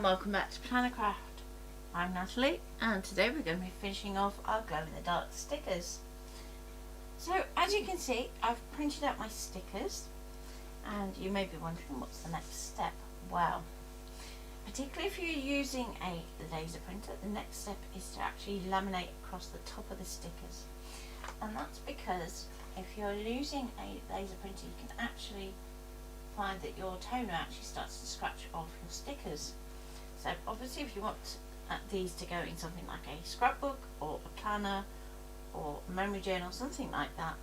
welcome back to Planner Craft. I'm Natalie, and today we're going to be finishing off our glow in the dark stickers. So as you can see, I've printed out my stickers, and you may be wondering what's the next step. Well, particularly if you're using a laser printer, the next step is to actually laminate across the top of the stickers. And that's because if you're using a laser printer, you can actually find that your toner actually starts to scratch off your stickers. So obviously if you want these to go in something like a scrapbook or a planner or a memory journal, something like that,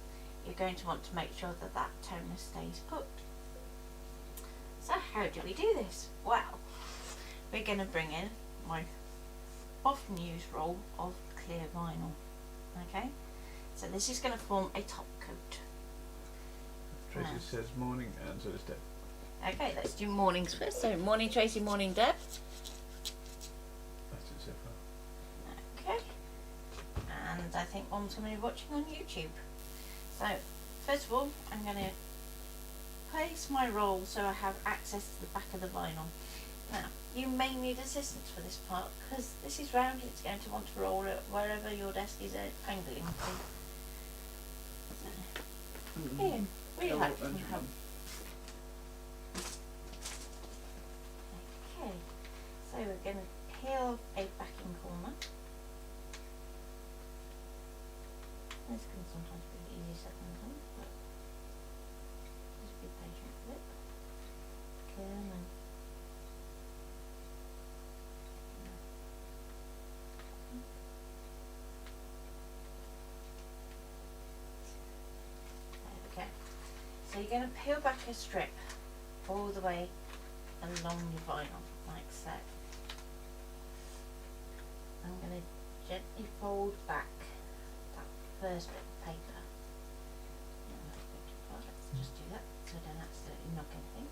you're going to want to make sure that that toner stays put. So how do we do this? Well, we're going to bring in my often used roll of clear vinyl. Okay, so this is going to form a top coat. Tracy says morning, and so does Deb. Okay, let's do mornings first. So morning Tracy, morning Deb. That's it so far. Okay, and I think Mom's going to be watching on YouTube. So first of all, I'm going to place my roll so I have access to the back of the vinyl. Now, you may need assistance for this part because this is round. It's going to want to roll it wherever your desk is angling to. So, Ian, will you like some help? Okay, so we're going to peel a backing corner. This can sometimes be easier said than done, but just be patient with it. Okay, and then there we go. So you're going to peel back a strip all the way along your vinyl, like so. I'm going to gently fold back that first bit of paper. Let's just do that so I don't accidentally knock anything.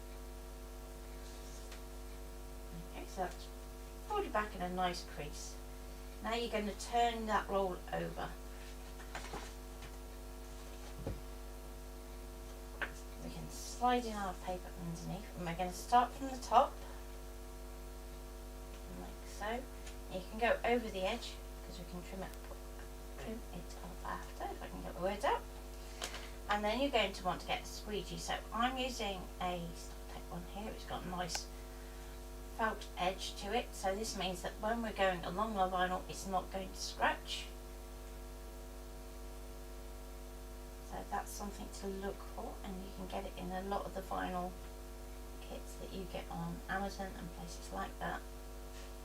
Okay, so that's folded back in a nice crease. Now you're going to turn that roll over. We can slide in our paper underneath, and we're going to start from the top, like so. And you can go over the edge because we can trim it up after, if I can get the words out. And then you're going to want to get a squeegee. So I'm using a Stop-Tech one here. It's got a nice felt edge to it, so this means that when we're going along our vinyl, it's not going to scratch. So that's something to look for, and you can get it in a lot of the vinyl kits that you get on Amazon and places like that.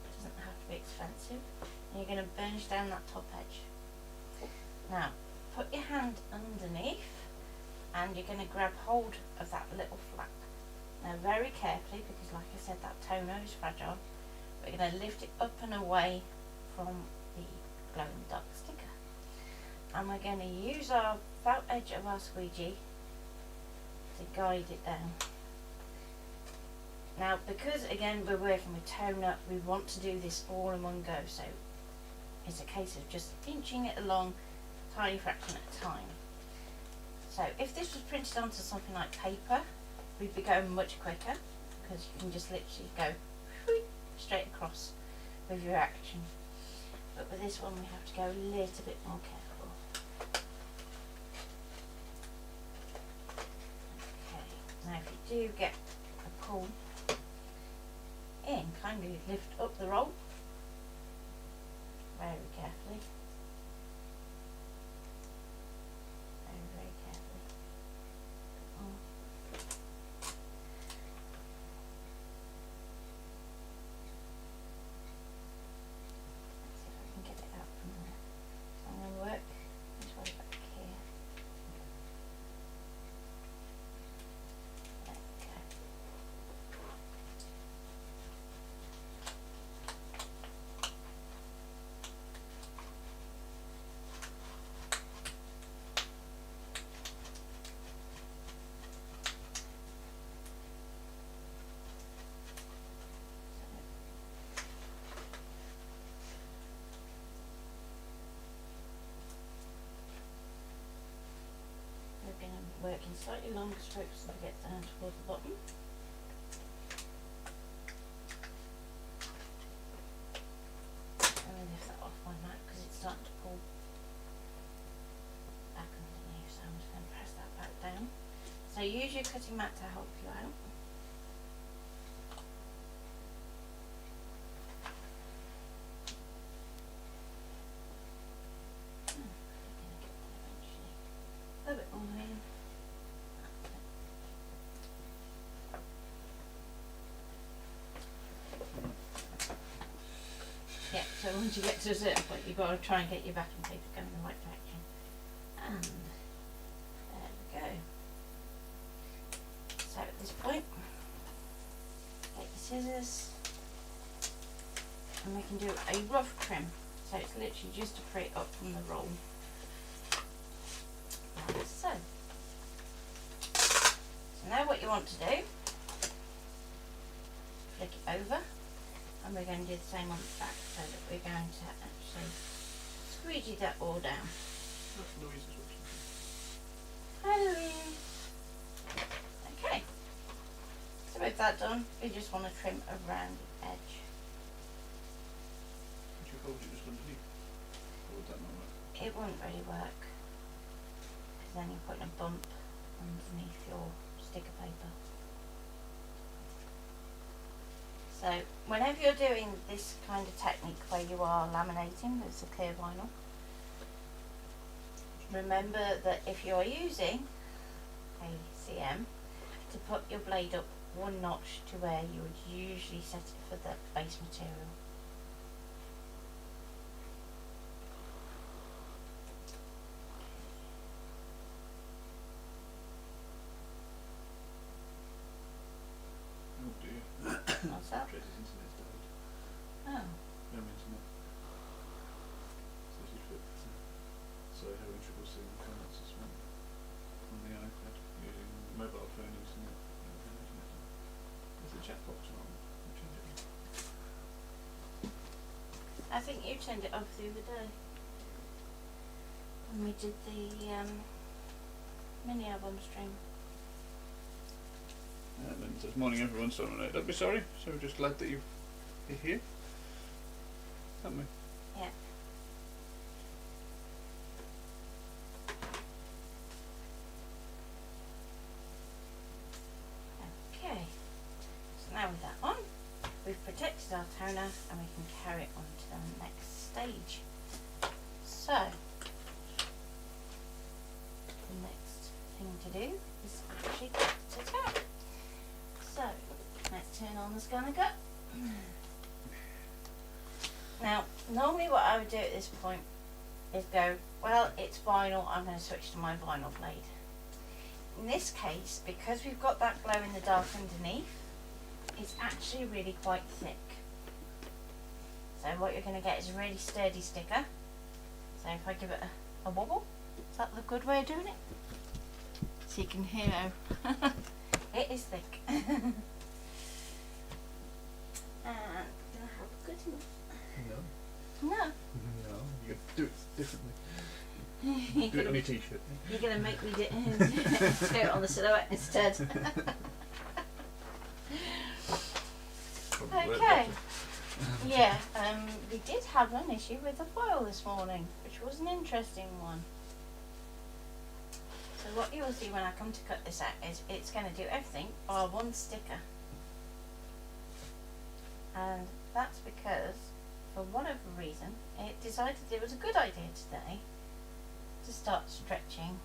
It doesn't have to be expensive. And you're going to burnish down that top edge. Now put your hand underneath, and you're going to grab hold of that little flap. Now very carefully, because like I said, that toner is fragile, we're going to lift it up and away from the glow in the dark sticker. And we're going to use our felt edge of our squeegee to guide it down. Now because again we're working with toner, we want to do this all in one go, so it's a case of just inching it along a tiny fraction at a time. So if this was printed onto something like paper, we'd be going much quicker because you can just literally go straight across with your action. But with this one we have to go a little bit more careful. Okay, now if you do get a pull in, kindly lift up the roll very carefully. Very carefully. Let's see if I can get it out from there. So I'm going to work this way back here. There we go. We're going to work in slightly longer strokes so it gets down towards the bottom. So use your cutting mat to help you out. A bit more in. Yeah, so once you get to a certain point, you've got to try and get your backing paper going in the right direction. And there we go. So at this point, get your scissors, and we can do a rough trim. So it's literally just to free it up from the roll. Like so. So now what you want to do, flick it over, and we're going to do the same on the back, so that we're going to actually squeegee that all down. That's Louise's watching. Hi Louise. Okay. So with that done, we just want to trim around the edge. Would you hold it just underneath? Or would that not work? It wouldn't really work, because then you're putting a bump underneath your sticker paper. So whenever you're doing this kind of technique where you are laminating with a clear vinyl, remember that if you're using a CM, to put your blade up one notch to where you would usually set it for the base material. Oh dear. What's that? Tracy's internet's died. Oh. No internet. So she's so having trouble seeing the comments as well on the iPad using mobile phone internet. Is the chat box on? Change it. I think you turned it off the other day when we did the mini album stream. And then it says, morning everyone, so don't be sorry. So we're just glad that you're here. Aren't we? Yeah. Okay. So now with that on, we've protected our toner and we can carry it on to the next stage. So the next thing to do is actually cut it out. So let's turn on the scanner gut. Now, normally what I would do at this point is go, well, it's vinyl, I'm going to switch to my vinyl blade. In this case, because we've got that glow in the dark underneath, it's actually really quite thick. So what you're going to get is a really sturdy sticker. So if I give it a wobble, is that the good way of doing it? So you can hear how it is thick. And do I have good enough? No. No. No. You could do it differently. Do it on your t-shirt. You're going to make me do it on the silhouette instead. Probably work Okay. better. Yeah, we did have an issue with the foil this morning, which was an interesting one. So what you'll see when I come to cut this out is it's going to do everything bar one sticker. And that's because, for whatever reason, it decided it was a good idea today to start stretching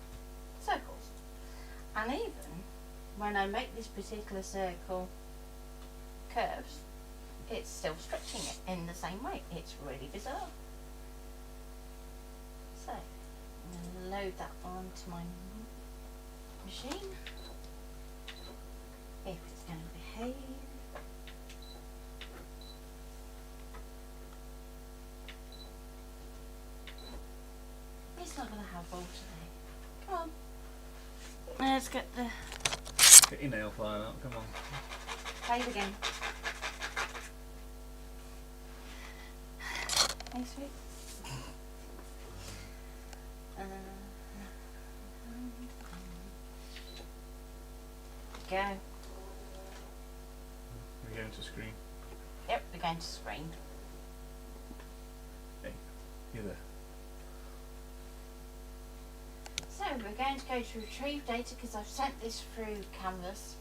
circles. And even when I make this particular circle curves, it's still stretching it in the same way. It's really bizarre. So, I'm going to load that onto my machine. If it's going to behave. It's not going to have roll today. Come on. Let's get the Get your nail file out, come on. play the game. Thanks, sweet. Go. We're going to screen. Yep, we're going to screen. Hey, you're there. So we're going to go to retrieve data because I've sent this through Canvas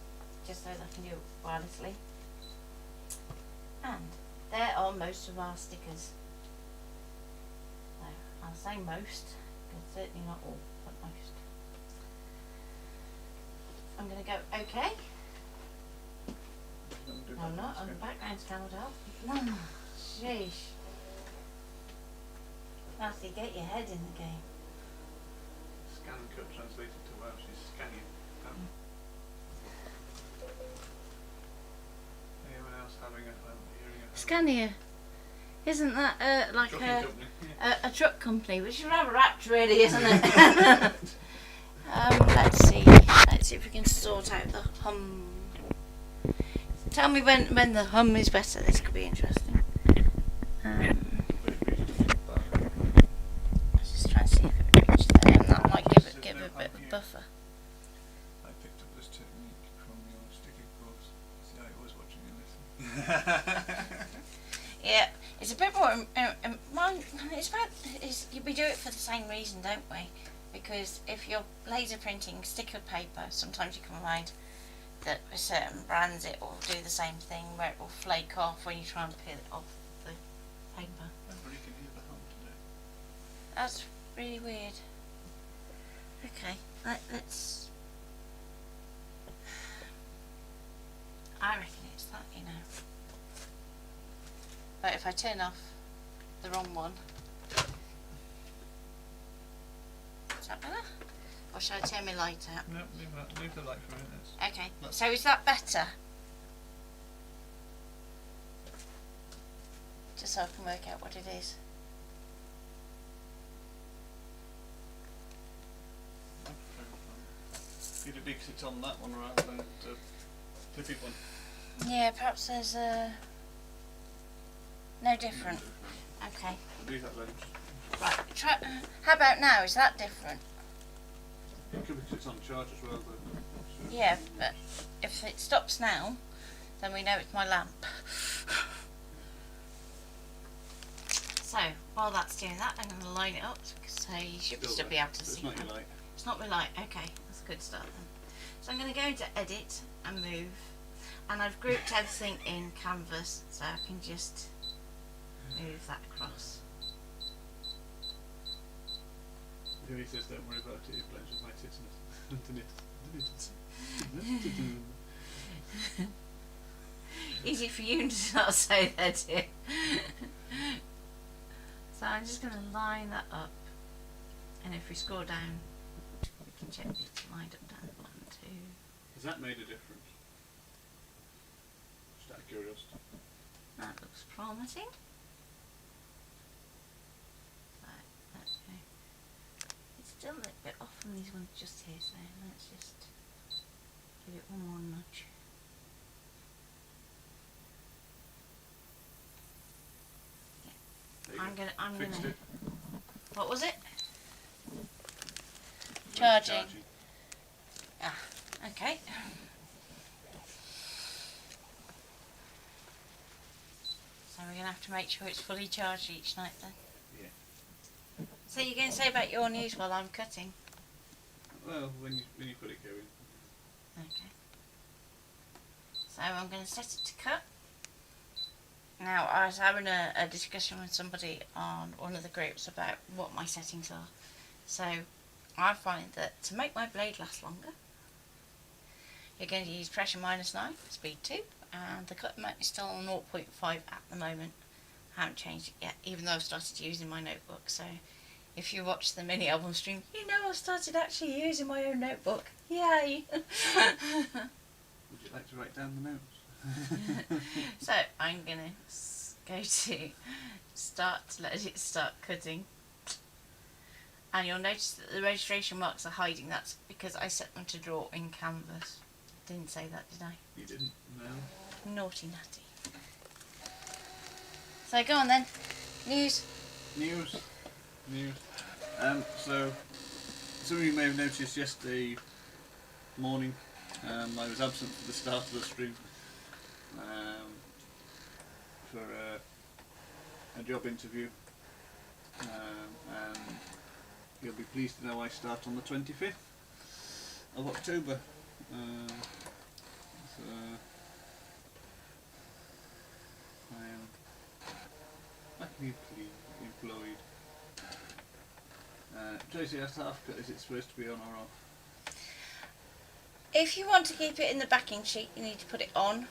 just so that I can do it wirelessly. And there are most of our stickers. So I'll say most, because certainly not all, but most. I'm going to go OK. No, I'm not. On the background scan would help. No, sheesh. Nasty, get your head in the game. Scan and cut translated to Welsh is scanning. Anyone else having a hearing a Scania. Isn't that like trucking company? a truck company, which is rather apt really, isn't it? Let's see if we can sort out the hum. Tell me when the hum is better. This could be interesting. Let's just try and see if it reaches there, and that might give it a bit of a buffer. I picked up this technique from your sticker course. See how it was watching and listening. Yeah, it's a bit more. We do it for the same reason, don't we? Because if you're laser printing sticker paper, sometimes you can find that with certain brands it will do the same thing where it will flake off when you try and peel it off the paper. Everybody can hear the hum today. That's really weird. Okay, let's. I reckon it's that, you know. But if I turn off the wrong one, is that better? Or shall I turn my light out? No, leave the light for a minute. Okay, so is that better? Just so I can work out what it is. Did it because it's on that one rather than the flippy one? Yeah, perhaps there's no different. Okay. Leave that lens. Right, try. How about now? Is that different? It could be because it's on charge as well, though. So Yeah, but if it stops now, then we know it's my lamp. So, while that's doing that, I'm going to line it up so you should still be able to see it's not that. your light. It's not my light. Okay, that's a good start then. So I'm going to go into Edit and Move, and I've grouped everything in Canvas so I can just move that across. Louise says don't worry about it, it blends with my tittiness. Easy for you to not say that, dear. So I'm just going to line that up, and if we scroll down, we can check it's lined up down the bottom too. Has that made a difference? Just out of curiosity. That looks promising. Okay. It's still a little bit off from these ones just here, so let's just give it one more nudge. There you go. I'm Fixed gonna. it. What was it? Charging. Ah, okay. So we're gonna have to make sure it's fully charged each night then. Yeah. So you're going to say about your news while I'm cutting? Well, when you put it going. Okay. So I'm going to set it to cut. Now I was having a discussion with somebody on one of the groups about what my settings are. So I find that to make my blade last longer, you're going to use pressure -9, speed 2, and the cut amount is still on 0.5 at the moment. I haven't changed it yet, even though I've started using my notebook. So if you watch the mini album stream, you know I've started actually using my own notebook. Yay! Would you like to write down the notes? So I'm going to go to start, let it start cutting. And you'll notice that the registration marks are hiding. That's because I set them to draw in Canvas. Didn't say that, did I? You didn't? No. Naughty natty. So go on then. News. News. So some of you may have noticed yesterday morning I was absent for the start of the stream for a job interview, and you'll be pleased to know I start on the 25th of October. So I am actively employed. Tracy asked, half cut, is it supposed to be on or off? If you want to keep it in the backing sheet, you need to put it on.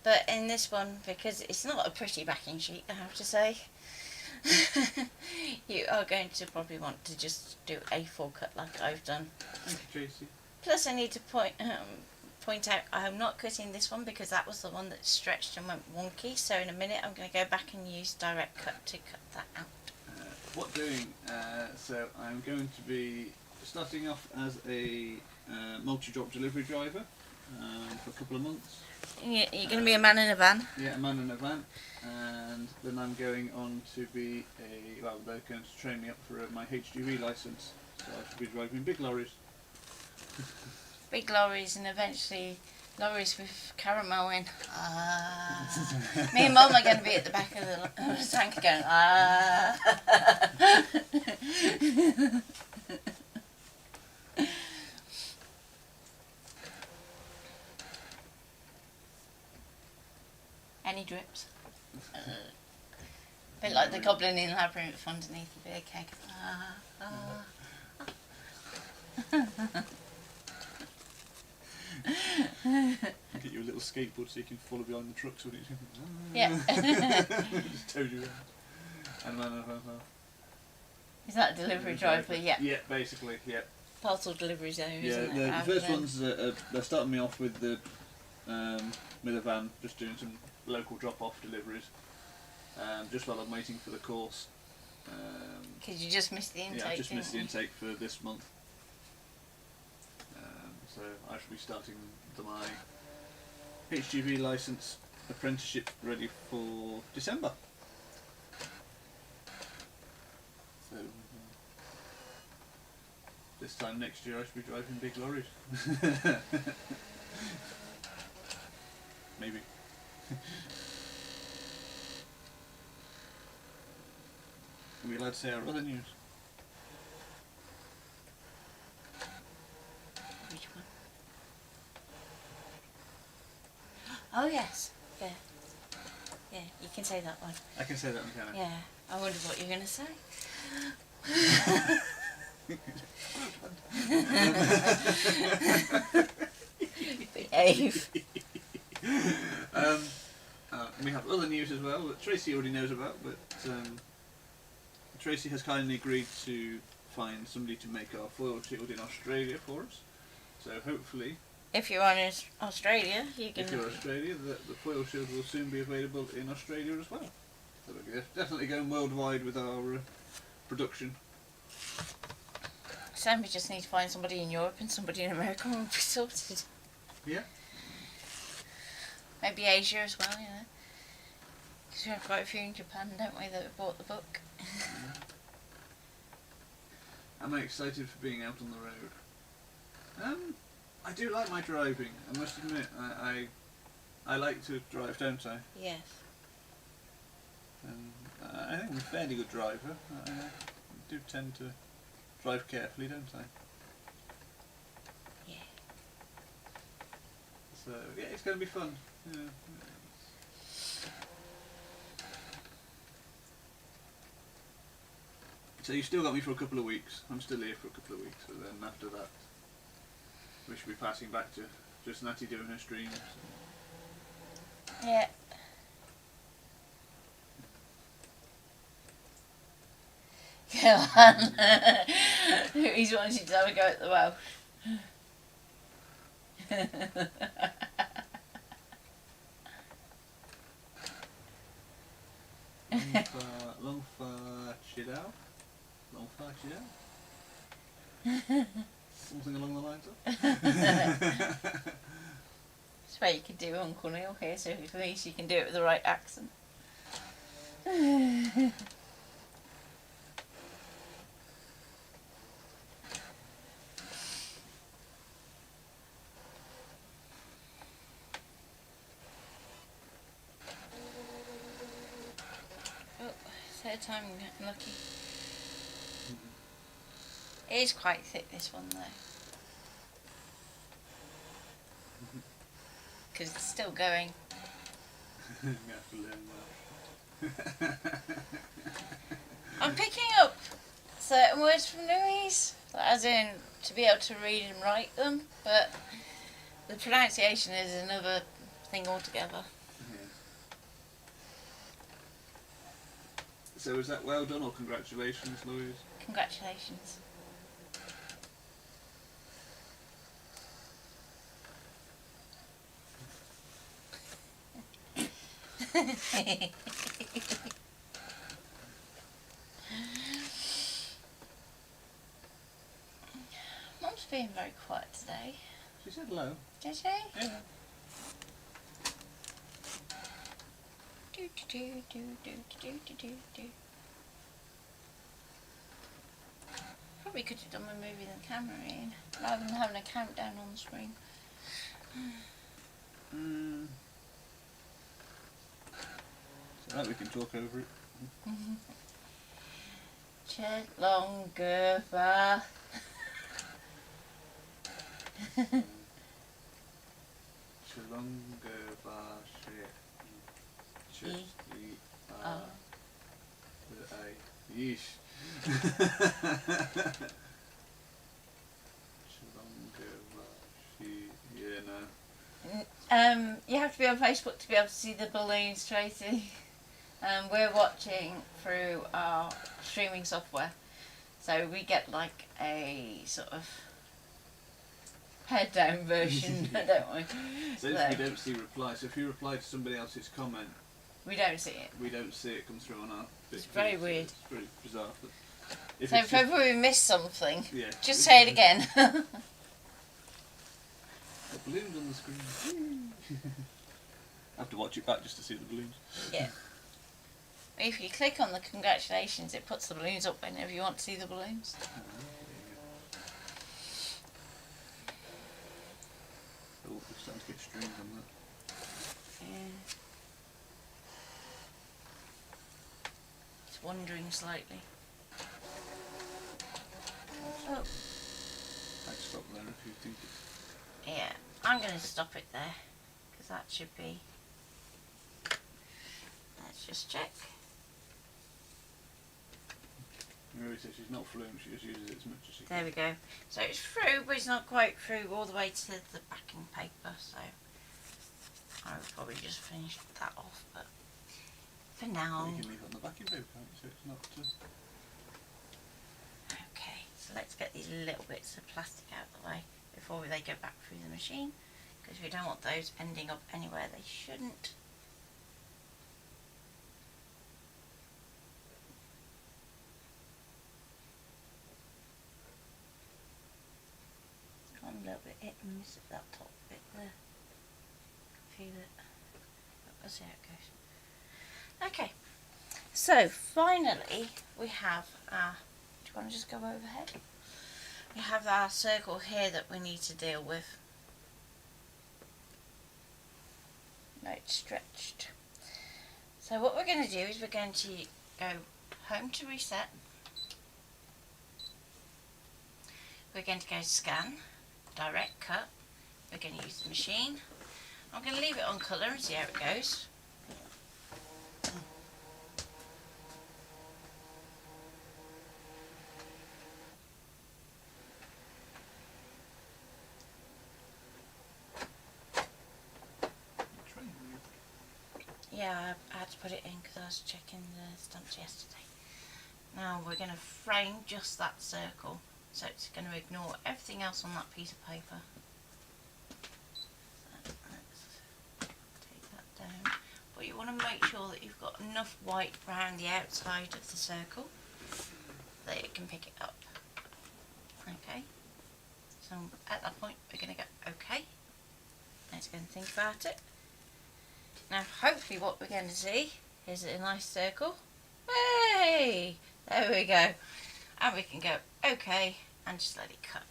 But in this one, because it's not a pretty backing sheet, I have to say, you are going to probably want to just do a full cut like I've done. Thank you, Tracy. Plus, I need to point out I am not cutting this one because that was the one that stretched and went wonky. So in a minute, I'm going to go back and use direct cut to cut that out. What doing? So I'm going to be starting off as a multi-drop delivery driver for a couple of months. You're going to be a man in a van? Yeah, a man in a van. And then I'm going on to be they're going to train me up for my HGV licence. So I should be driving big lorries. Big lorries and eventually lorries with caramel in. Me and Mum are going to be at the back of the tank going, Any drips? Bit like the goblin in Labyrinth underneath the beer keg. Get you a little skateboard so you can follow behind the trucks when it's Yeah. just towed you around. And a man in a van. Is that a delivery driver? Yeah. Yeah, basically, yeah. Parcel deliveries though, Yeah, isn't it? the first ones, they're starting me off with the van, just doing some local drop-off deliveries, just while I'm waiting for the course. Because you just missed the intake. Yeah, I just missed the intake for this month. So I should be starting my HGV licence apprenticeship ready for December. So this time next year I should be driving big lorries. Maybe. Are we allowed to say our other news? Which one? Oh yes, yeah. Yeah, you can say that one. I can say that one, can I? Yeah, I wondered what you were going to say. Behave. We have other news as well that Tracy already knows about, but Tracy has kindly agreed to find somebody to make our foil shield in Australia for us. So hopefully, If you're in Australia, you can. if you're Australia, the foil shield will soon be available in Australia as well. So we're definitely going worldwide with our production. Sam, we just need to find somebody in Europe and somebody in America and we'll be sorted. Yeah. Maybe Asia as well, you know. Because we have quite a few in Japan, don't we, that have bought the book. Am I excited for being out on the road? I do like my driving. I must admit, I like to drive, don't I? Yes. And I think I'm a fairly good driver. I do tend to drive carefully, don't I? Yeah. So yeah, it's going to be fun. Yeah. So you've still got me for a couple of weeks. I'm still here for a couple of weeks, but then after that, we should be passing back to just Natty doing her streams. Yeah. Go on. He's wanting to have a go at the Welsh. Long far chidao? Long far chidao? Something along the lines of? That's why you could do Uncle Neil here, so at least you can do it with the right accent. Oh, third time I'm lucky. It is quite thick, this one, though. Because it's still going. You have to learn that. I'm picking up certain words from Louise, as in to be able to read and write them, but the pronunciation is another thing altogether. Yeah. So is that well done or congratulations, Louise? Congratulations. Mum's being very quiet today. She said hello. Did she? Yeah. Do do do do do do do do do. Probably could have done with moving the camera in rather than having a countdown on the screen. So that we can talk over it. Chet longer va. Chalunga Vashi. Yeesh. Chalunga Vashi. Yeah, no. You have to be on Facebook to be able to see the balloons, Tracy. We're watching through our streaming software, so we get like a sort of head down version, don't we? So if we don't see replies, so if you reply to somebody else's comment, we don't see it. we don't see it come through on our bit. It's very weird. It's very bizarre. But if So it's if ever we miss something, yeah, just say it again. The balloons on the screen. I have to watch it back just to see the balloons. Yeah. If you click on the congratulations, it puts the balloons up whenever you want to see the balloons. Oh, we're starting to get strings on that. Yeah. It's wandering slightly. Oh. I'd stop there if you think it's... Yeah, I'm going to stop it there, because that should be... Let's just check. Mary says she's not fluent, she just uses it as much as she can. There we go. So it's through, but it's not quite through all the way to the backing paper, so I would probably just finish that off, but for now... You can leave it on the backing paper, can't you? So it's not... Okay, so let's get these little bits of plastic out of the way before they go back through the machine, because we don't want those ending up anywhere they shouldn't. Got a little bit hit and miss at that top bit there. Feel it. But we'll see how it goes. Okay, so finally we have our... Do you want to just go overhead? We have our circle here that we need to deal with. No, it's stretched. So what we're going to do is we're going to go home to reset. We're going to go scan, direct cut. We're going to use the machine. I'm going to leave it on colour and see how it goes. Yeah, I had to put it in because I was checking the stumps yesterday. Now we're going to frame just that circle, so it's going to ignore everything else on that piece of paper. So let's take that down. But you want to make sure that you've got enough white around the outside of the circle that it can pick it up. Okay, so at that point we're going to go OK. Let's go and think about it. Now hopefully what we're going to see is a nice circle. Hey! There we go. And we can go OK and just let it cut.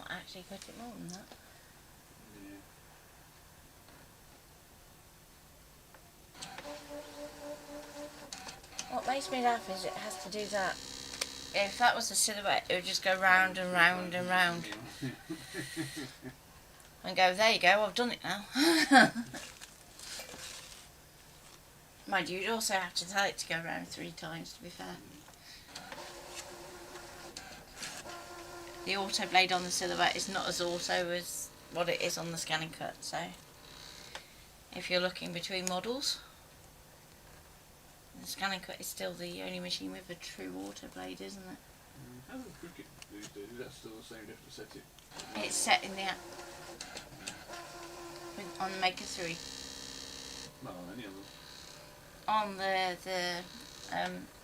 might actually cut it more than that. Yeah. What makes me laugh is it has to do that. If that was a silhouette, it would just go round and round and round. And go, there you go, I've done it now. Mind you, you'd also have to tell it to go round 3 times, to be fair. The auto blade on the silhouette is not as auto as what it is on the scan and cut, so if you're looking between models, the scan and cut is still the only machine with a true auto blade, isn't it? How does Cricket these days? Is that still the same? You have to set it? It's set in the app on the Maker 3. Well, on any of them. On the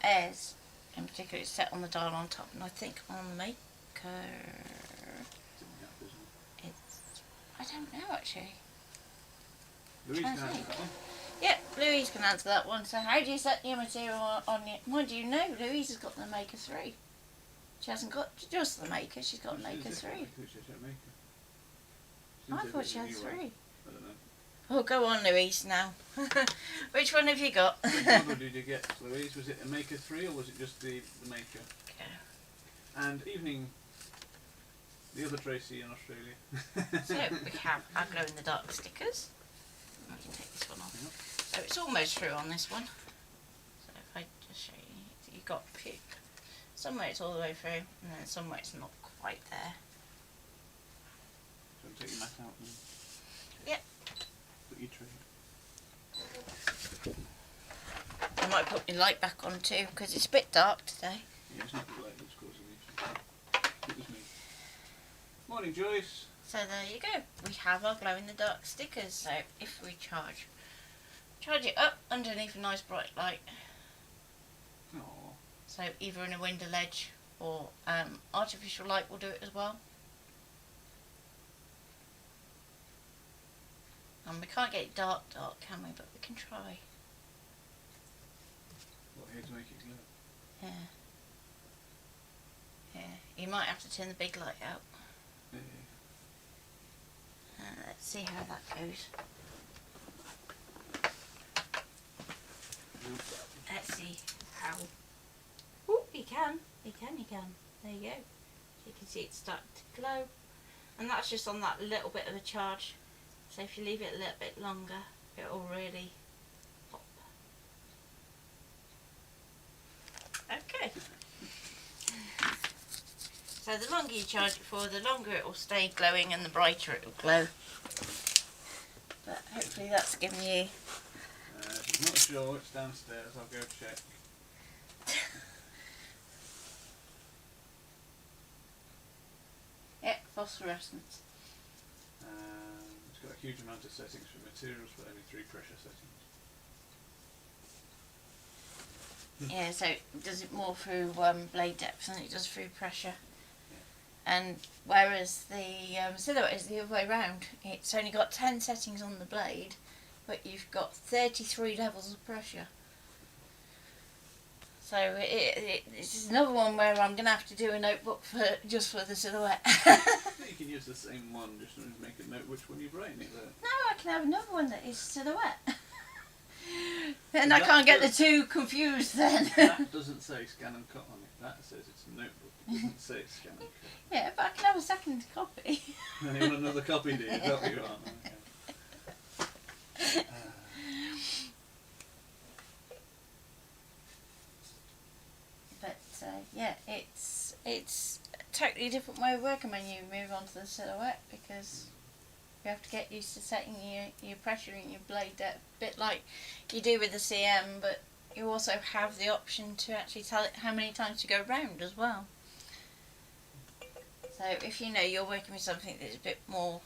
Airs in particular, it's set on the dial on top, and I think on the Maker It's in the app, isn't it? it's, I don't know actually. Louise Trying can to answer think. that one. Yep, Louise can answer that one. So how do you set your material on your... What do you know? Louise has got the Maker 3. She hasn't got just the Maker, she's got Maker 3. I thought she had 3. I don't know. Oh, go on, Louise, now. Which one have you got? Which model did you get, Louise? Was it a Maker 3 or was it just the Maker? Okay. And evening, the other Tracy in Australia. So we have our glow-in-the-dark stickers. I can take this one off. So it's almost through on this one. So if I just show you, you've got a few. Somewhere it's all the way through, and then somewhere it's not quite there. So take your mat out and Yep. put your tray. I might put my light back on too, because it's a bit dark today. Yeah, it's not the light that's causing the issue. It was me. Morning, Joyce. So there you go. We have our glow-in-the-dark stickers. So if we charge it up underneath a nice bright light. Aww. So either in a window ledge or artificial light will do it as well. And we can't get it dark, can we? But we can try. What, here to make it glow? Yeah. Yeah. You might have to turn the big light out. Yeah. Let's see how that goes. Let's see how. Oh, you can. You can. There you go. You can see it starting to glow. And that's just on that little bit of a charge. So if you leave it a little bit longer, it will really pop. Okay. So the longer you charge it for, the longer it will stay glowing and the brighter it will glow. But hopefully that's given you... She's not sure, it's downstairs, I'll go check. Yeah, phosphorescence. It's got a huge amount of settings for materials, but only 3 pressure settings. Yeah, so it does it more through blade depth than it does through pressure. And whereas the silhouette is the other way around, it's only got 10 settings on the blade, but you've got 33 levels of pressure. So it's another one where I'm going to have to do a notebook just for the silhouette. You can use the same one, just to make a note which one you've written it there. No, I can have another one that is silhouette. Then I can't get the two confused then. That doesn't say scan and cut on it, that says it's a notebook, it doesn't say scan and cut. Yeah, but I can have a second copy. You want another copy, do you? Is that what you want? Okay. But yeah, it's a totally different way of working when you move on to the silhouette, because you have to get used to setting your pressure and your blade depth, a bit like you do with the CM, but you also have the option to actually tell it how many times to go round as well. So if you know you're working with something that's a bit more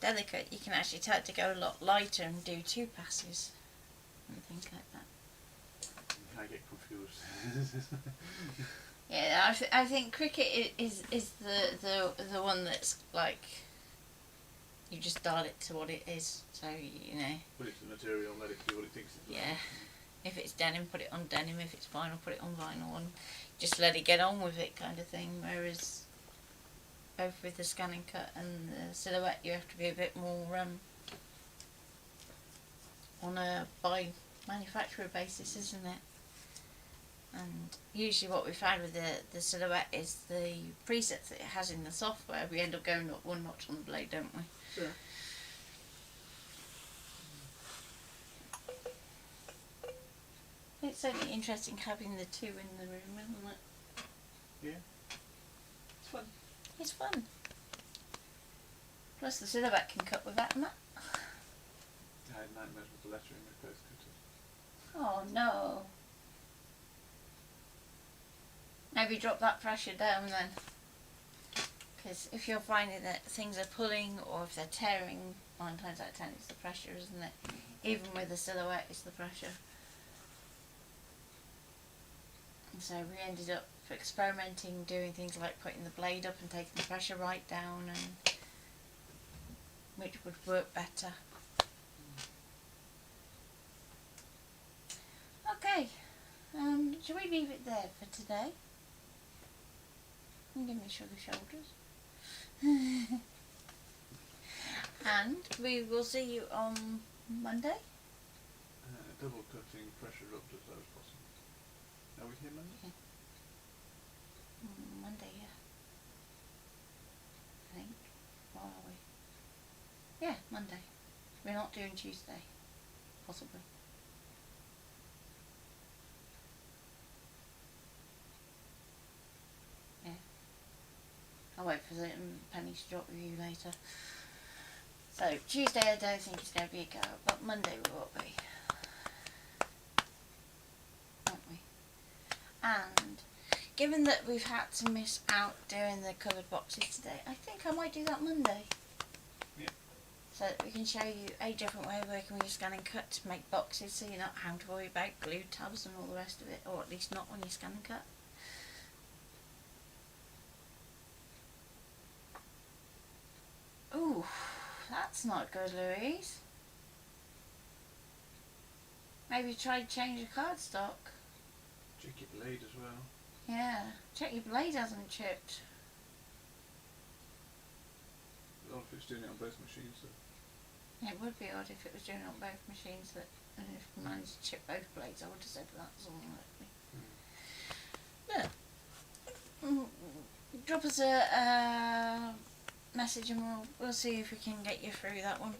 delicate, you can actually tell it to go a lot lighter and do 2 passes and things like that. I get confused. Yeah, I think cricket is the one that's like, you just dial it to what it is. So you know. Put it to the material, let it do what it thinks it's doing. Yeah. If it's denim, put it on denim. If it's vinyl, put it on vinyl, and just let it get on with it, kind of thing. Whereas both with the scan and cut and the silhouette, you have to be a bit more on a by manufacturer basis, isn't it? And usually what we find with the silhouette is the presets that it has in the software, we end up going up one notch on the blade, don't we? Yeah. It's certainly interesting having the two in the room, isn't it? Yeah. It's fun. It's fun. Plus the silhouette can cut with that and that. I had nightmares with the lettering with both cutters. Oh no. Maybe drop that pressure down then. Because if you're finding that things are pulling or if they're tearing, 9 times out of 10 it's the pressure, isn't it? Even with the silhouette, it's the pressure. And so we ended up experimenting, doing things like putting the blade up and taking the pressure right down, and which would work better. Okay, shall we leave it there for today? And give me sugar shoulders. And we will see you on Monday. Double cutting pressure up as low as possible. Are we here Monday? Yeah. Monday, yeah. I think. Or are we? Yeah, Monday. We're not doing Tuesday. Possibly. Yeah. I'll wait for the Penny to drop with you later. So Tuesday I don't think it's going to be a go, but Monday we will be. Won't we? And given that we've had to miss out doing the covered boxes today, I think I might do that Monday. Yeah. So that we can show you a different way of working with your scan and cut to make boxes, so you're not having to worry about glue tabs and all the rest of it, or at least not when you scan and cut. Ooh, that's not good, Louise. Maybe try to change the cardstock. Check your blade as well. Yeah, check your blade hasn't chipped. Odd if it's doing it on both machines though. It would be odd if it was doing it on both machines, that, and if we managed to chip both blades, I would have said that's unlikely. Yeah. Drop us a message and we'll see if we can get you through that one.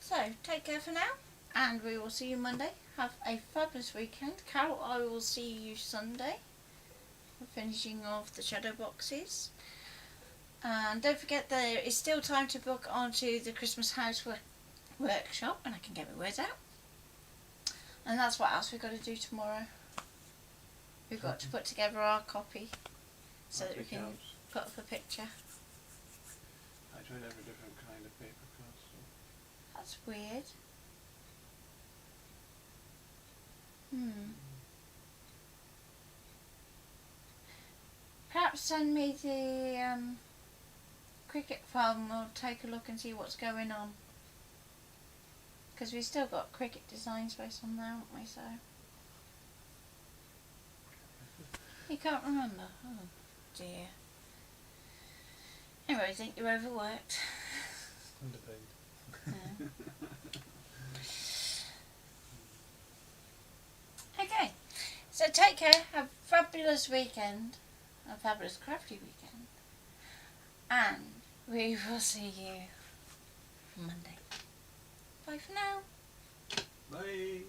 So, take care for now, and we will see you Monday. Have a fabulous weekend. Carol, I will see you Sunday. We're finishing off the shadow boxes. And don't forget there is still time to book onto the Christmas house workshop, and I can get my words out. And that's what else we've got to do tomorrow. We've got to put together our copy so that we can put up a picture. I tried every different kind of paper cardstock. That's weird. Perhaps send me the cricket file and we'll take a look and see what's going on. Because we've still got cricket design space on there, haven't we? So you can't remember? Oh dear. Anyway, I think you're overworked. Underpaid. Yeah. Okay, so take care, have a fabulous weekend, a fabulous crafty weekend, and we will see you Monday. Bye for now. Bye.